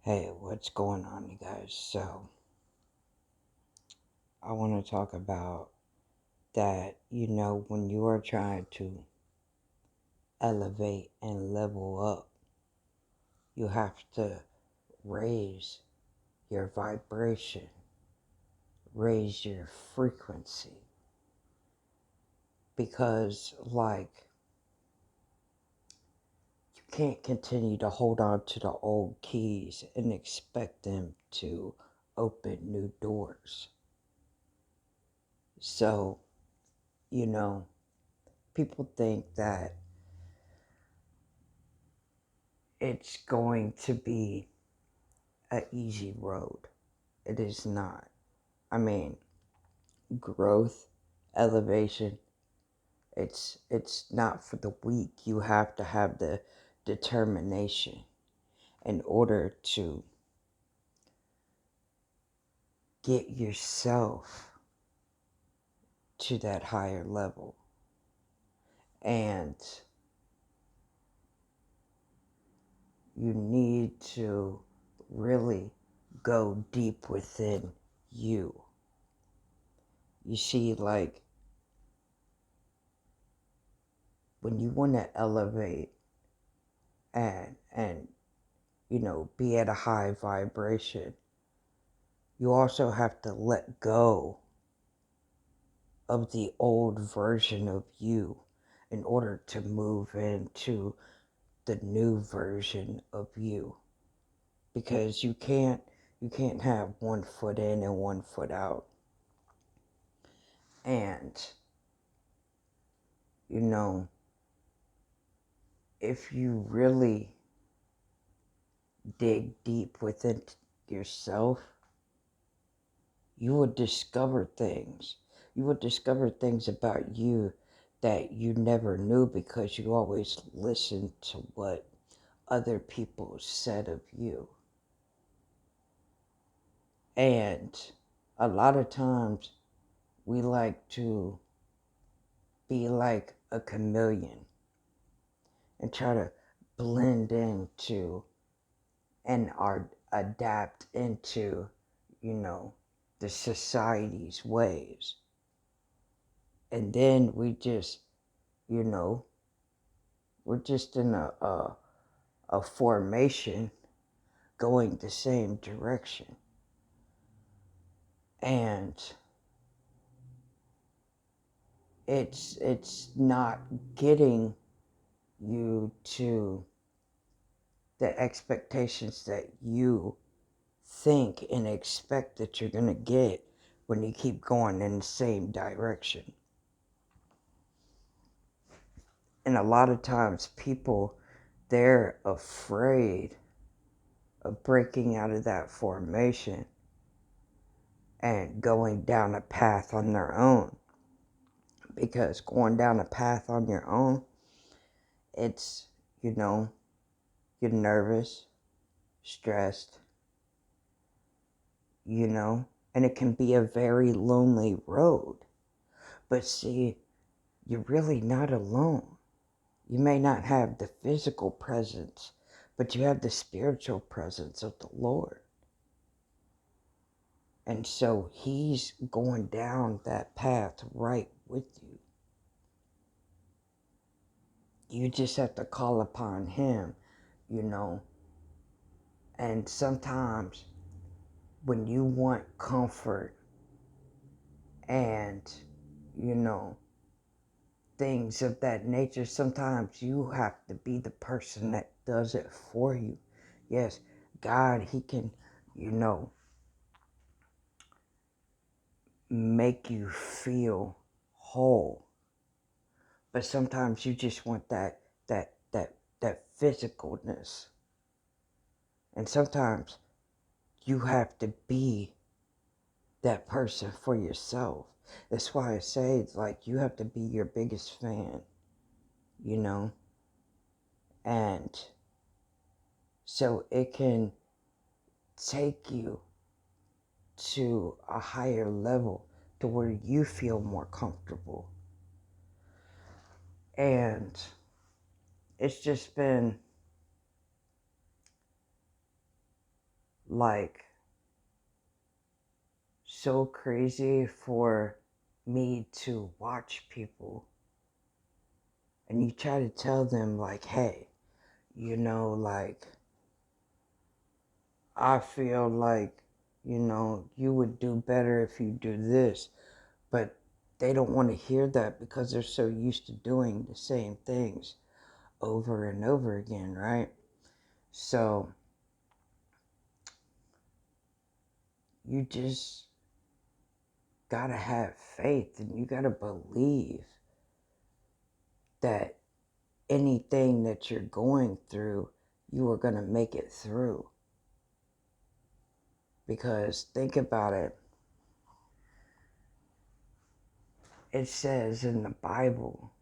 Hey, what's going on, you guys? So, I want to talk about that, when you are trying to elevate and level up, you have to raise your vibration, raise your frequency. Because, you can't continue to hold on to the old keys and expect them to open new doors. So, you know, people think that it's going to be an easy road. It is not. I mean, growth, elevation, it's not for the weak. You have to have the determination in order to get yourself to that higher level. And you need to really go deep within you. You see, like, when you want to elevate and be at a high vibration, you also have to let go of the old version of you in order to move into the new version of you, because you can't have one foot in and one foot out. And you know if you really dig deep within yourself, you will discover things. You will discover things about you that you never knew because you always listened to what other people said of you. And a lot of times we like to be like a chameleon and try to blend into and adapt into, the society's ways. And then you know, we're just in a formation going the same direction. And it's not getting you to the expectations that you think and expect that you're going to get when you keep going in the same direction. And a lot of times people, they're afraid of breaking out of that formation and going down a path on their own. Because going down a path on your own, it's, you're nervous, stressed, and it can be a very lonely road. But see, you're really not alone. You may not have the physical presence, but you have the spiritual presence of the Lord. And so He's going down that path right with you. You just have to call upon Him, And sometimes when you want comfort and, you know, things of that nature, sometimes you have to be the person that does it for you. Yes, God, He can, you know, make you feel whole. But sometimes you just want that physicalness. And sometimes you have to be that person for yourself. That's why I say it's like you have to be your biggest fan, you know? And so it can take you to a higher level to where you feel more comfortable. And it's just been like so crazy for me to watch people, and you try to tell them like, hey, like, I feel like, you would do better if you do this, but they don't want to hear that because they're so used to doing the same things over and over again, right? So you just gotta have faith, and you gotta believe that anything that you're going through, you are gonna make it through. Because think about it, it says in the Bible,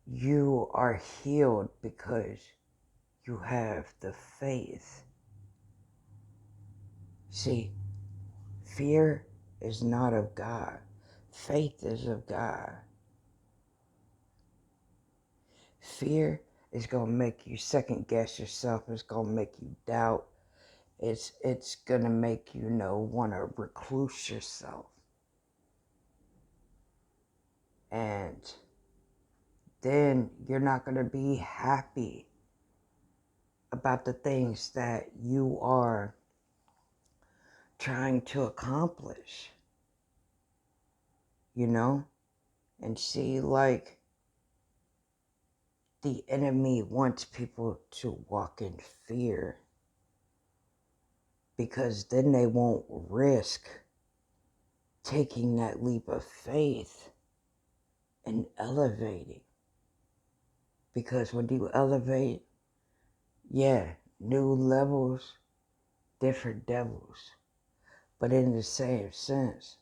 you are healed because you have the faith. See, fear is not of God. Faith is of God. Fear is going to make you second guess yourself. It's going to make you doubt. It's going to make you want to recluse yourself. And then you're not going to be happy about the things that you are trying to accomplish. And see, like, the enemy wants people to walk in fear, because then they won't risk taking that leap of faith and elevating. Because when you elevate, new levels, different devils, but in the same sense.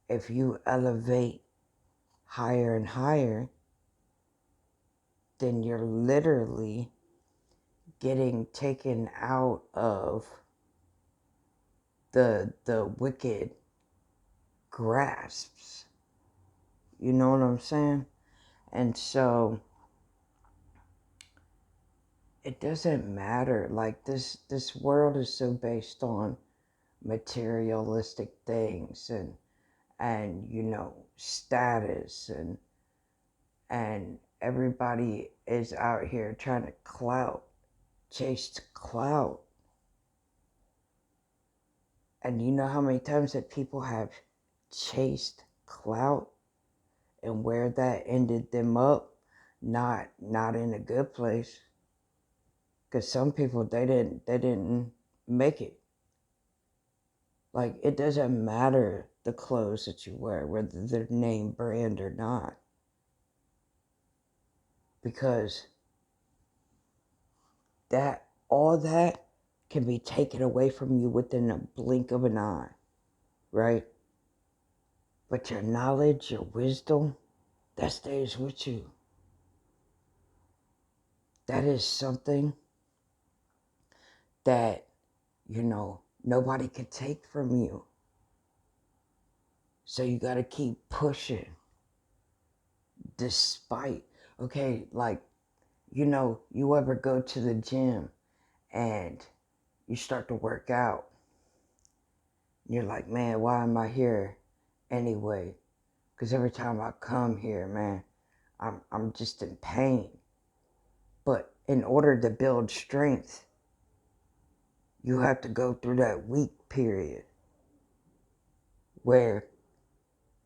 If you elevate higher and higher, then you're literally getting taken out of the wicked grasps. You know what I'm saying? And so it doesn't matter. Like, this world is so based on materialistic things and status, and everybody is out here trying to chase clout. And you know how many times that people have chased clout and where that ended them up? Not in a good place. Because some people, they didn't make it. Like, it doesn't matter the clothes that you wear, whether they're name brand or not. Because all that can be taken away from you within a blink of an eye, right? But your knowledge, your wisdom, that stays with you. That is something that, nobody can take from you. So you got to keep pushing despite, okay, like, you ever go to the gym and you start to work out. You're like, man, why am I here anyway? Because every time I come here, man, I'm just in pain. But in order to build strength, you have to go through that weak period where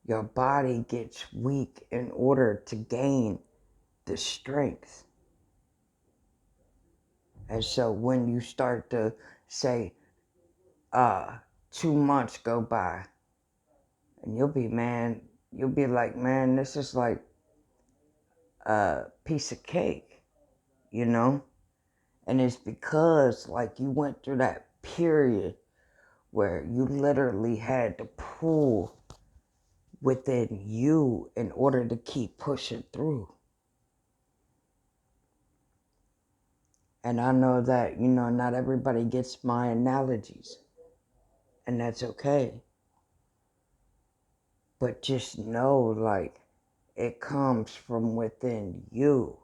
your body gets weak in order to gain the strength. And so when you start to say, 2 months go by, and you'll be like, man, this is like a piece of cake, And it's because, like, you went through that period where you literally had to pull within you in order to keep pushing through. And I know that, not everybody gets my analogies, and that's okay. But just know, like, it comes from within you.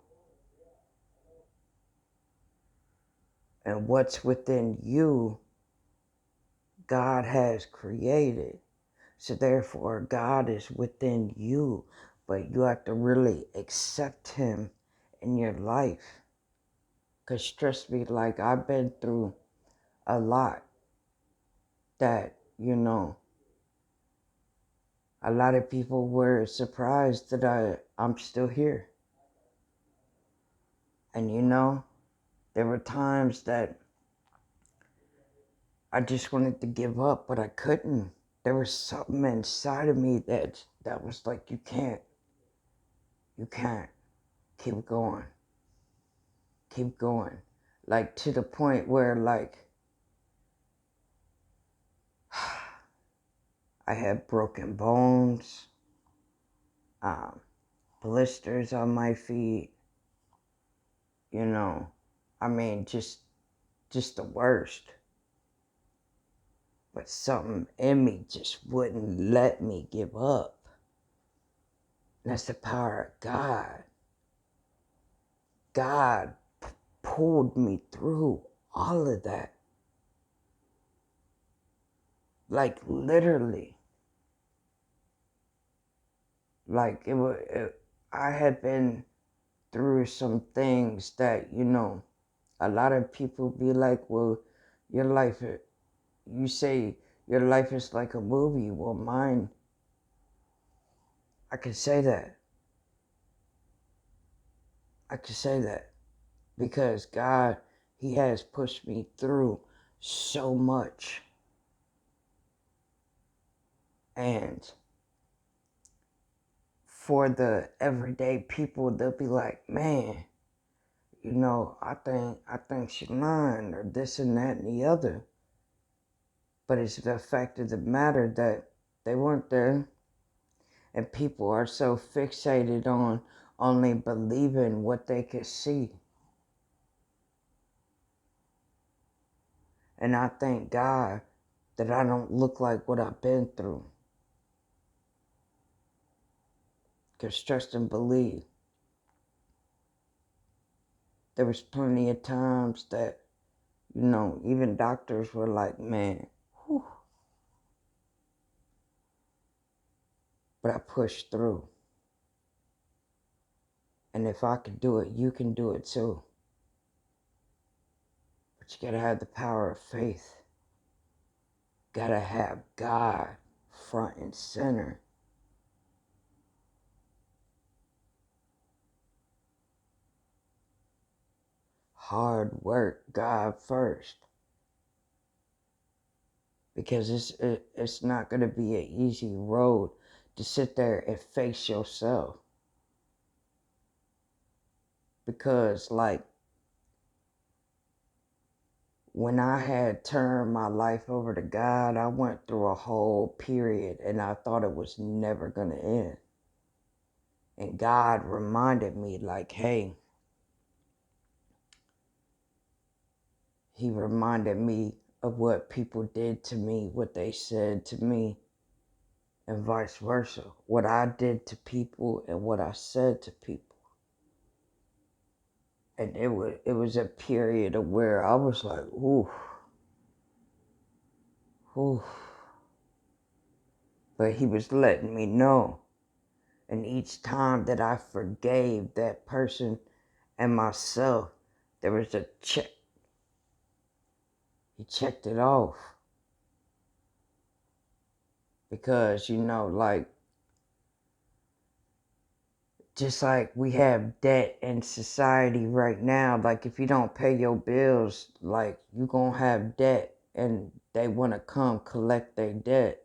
And what's within you, God has created. So therefore, God is within you, but you have to really accept him in your life. Because trust me, like, I've been through a lot that, a lot of people were surprised that I'm still here. And there were times that I just wanted to give up, but I couldn't. There was something inside of me that was like, you can't keep going. Keep going. Like, to the point where, like, I had broken bones, blisters on my feet, I mean, just the worst. But something in me just wouldn't let me give up. And that's the power of God. God pulled me through all of that. Like, literally. Like, I had been through some things that, a lot of people be like, well, your life, you say your life is like a movie. Well, mine, I can say that. I can say that. Because God, he has pushed me through so much. And for the everyday people, they'll be like, man, I think she lying, or this and that and the other. But it's the fact of the matter that they weren't there. And people are so fixated on only believing what they could see. And I thank God that I don't look like what I've been through. Because trust and believe. There was plenty of times that, even doctors were like, man, whew. But I pushed through. And if I could do it, you can do it too. But you gotta have the power of faith. Gotta have God front and center. Hard work, God first. Because it's not gonna be an easy road to sit there and face yourself. Because, like, when I had turned my life over to God, I went through a whole period and I thought it was never going to end. And God reminded me, like, hey, he reminded me of what people did to me, what they said to me, and vice versa. What I did to people and what I said to people. And it was a period of where I was like, ooh. But he was letting me know. And each time that I forgave that person and myself, there was a check. He checked it off. Because, like, just like we have debt in society right now, like, if you don't pay your bills, like, you gonna have debt and they want to come collect their debt.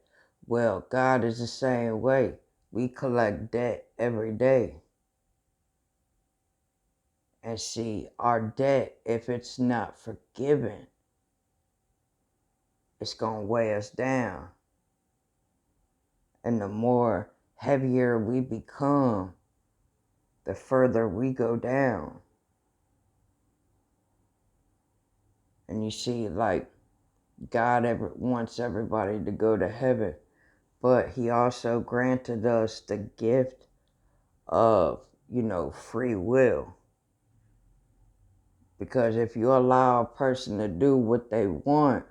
Well, God is the same way. We collect debt every day. And see, our debt, if it's not forgiven, it's going to weigh us down. And the more heavier we become, the further we go down. And you see, like, God wants everybody to go to heaven, but he also granted us the gift of, free will. Because if you allow a person to do what they want,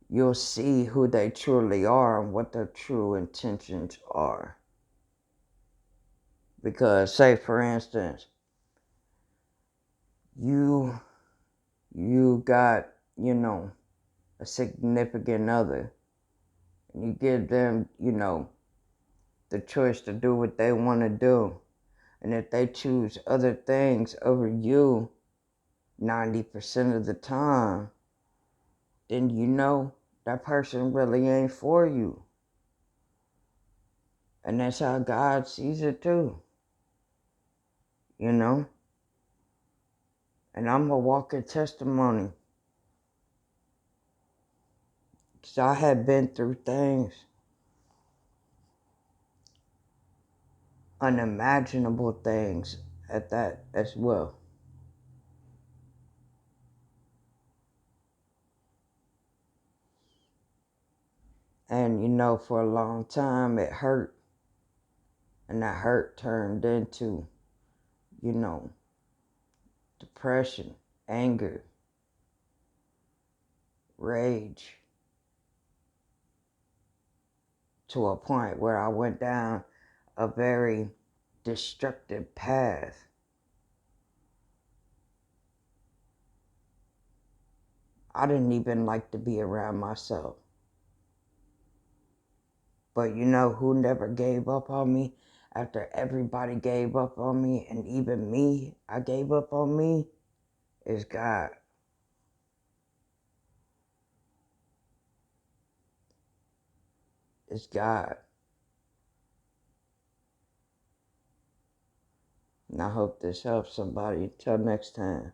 you'll see who they truly are and what their true intentions are. Because, say for instance, you got, a significant other, and you give them, the choice to do what they want to do. And if they choose other things over you 90% of the time, then that person really ain't for you. And that's how God sees it too. And I'm a walking testimony. Because I had been through things, unimaginable things at that as well. And for a long time it hurt. And that hurt turned into, depression, anger, rage, to a point where I went down a very destructive path. I didn't even like to be around myself. But who never gave up on me after everybody gave up on me, and even me, I gave up on me, is God. It's God. And I hope this helps somebody. Until next time.